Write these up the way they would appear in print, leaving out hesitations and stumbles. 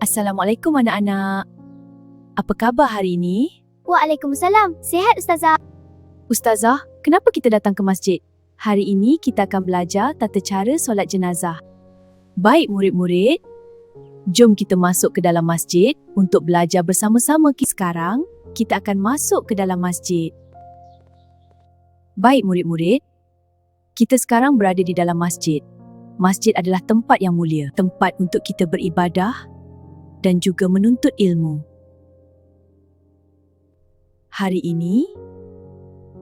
Assalamualaikum anak-anak. Apa khabar hari ini? Waalaikumsalam. Sihat Ustazah? Ustazah, kenapa kita datang ke masjid? Hari ini kita akan belajar tata cara solat jenazah. Baik murid-murid, jom kita masuk ke dalam masjid untuk belajar bersama-sama. Sekarang, kita akan masuk ke dalam masjid. Baik murid-murid, kita sekarang berada di dalam masjid. Masjid adalah tempat yang mulia, tempat untuk kita beribadah dan juga menuntut ilmu. Hari ini,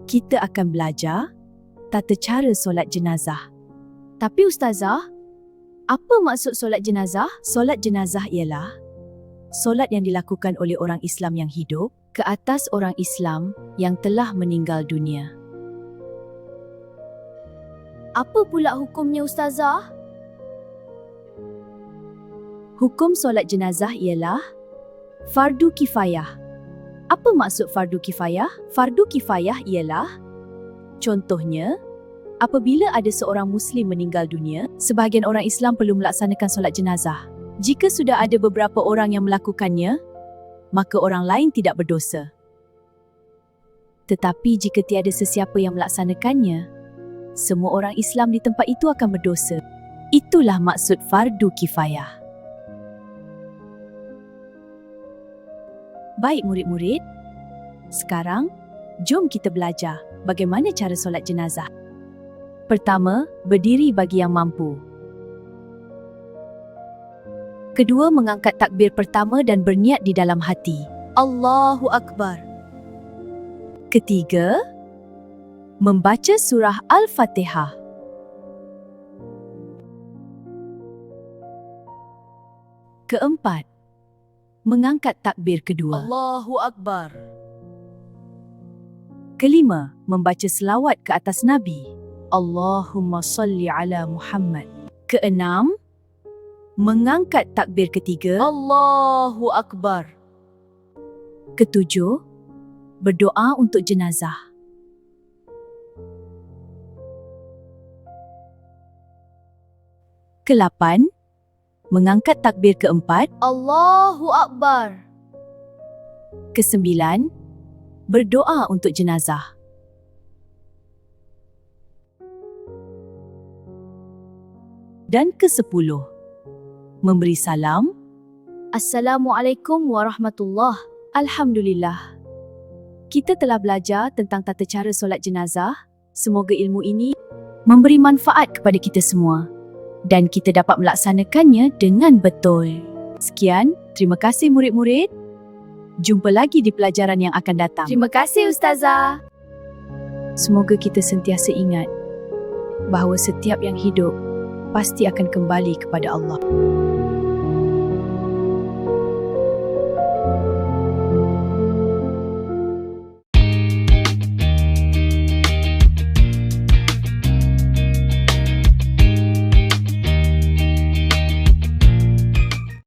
kita akan belajar tata cara solat jenazah. Tapi Ustazah, apa maksud solat jenazah? Solat jenazah ialah solat yang dilakukan oleh orang Islam yang hidup ke atas orang Islam yang telah meninggal dunia. Apa pula hukumnya Ustazah? Hukum solat jenazah ialah fardu kifayah. Apa maksud fardu kifayah? Fardu kifayah ialah, contohnya, apabila ada seorang Muslim meninggal dunia, sebahagian orang Islam perlu melaksanakan solat jenazah. Jika sudah ada beberapa orang yang melakukannya, maka orang lain tidak berdosa. Tetapi jika tiada sesiapa yang melaksanakannya, semua orang Islam di tempat itu akan berdosa. Itulah maksud fardu kifayah. Baik murid-murid, sekarang jom kita belajar bagaimana cara solat jenazah. Pertama, berdiri bagi yang mampu. Kedua, mengangkat takbir pertama dan berniat di dalam hati. Allahu Akbar. Ketiga, membaca surah Al-Fatihah. Keempat, mengangkat takbir kedua. Allahu Akbar. Kelima, membaca selawat ke atas Nabi. Allahumma salli ala Muhammad. Keenam, mengangkat takbir ketiga. Allahu Akbar. Ketujuh, berdoa untuk jenazah. Kelapan, mengangkat takbir keempat. Allahu Akbar. Kesembilan, berdoa untuk jenazah. Dan kesepuluh, memberi salam. Assalamualaikum warahmatullahi. Alhamdulillah. Kita telah belajar tentang tata cara solat jenazah. Semoga ilmu ini memberi manfaat kepada kita semua dan kita dapat melaksanakannya dengan betul. Sekian, terima kasih murid-murid. Jumpa lagi di pelajaran yang akan datang. Terima kasih Ustazah. Semoga kita sentiasa ingat bahawa setiap yang hidup pasti akan kembali kepada Allah.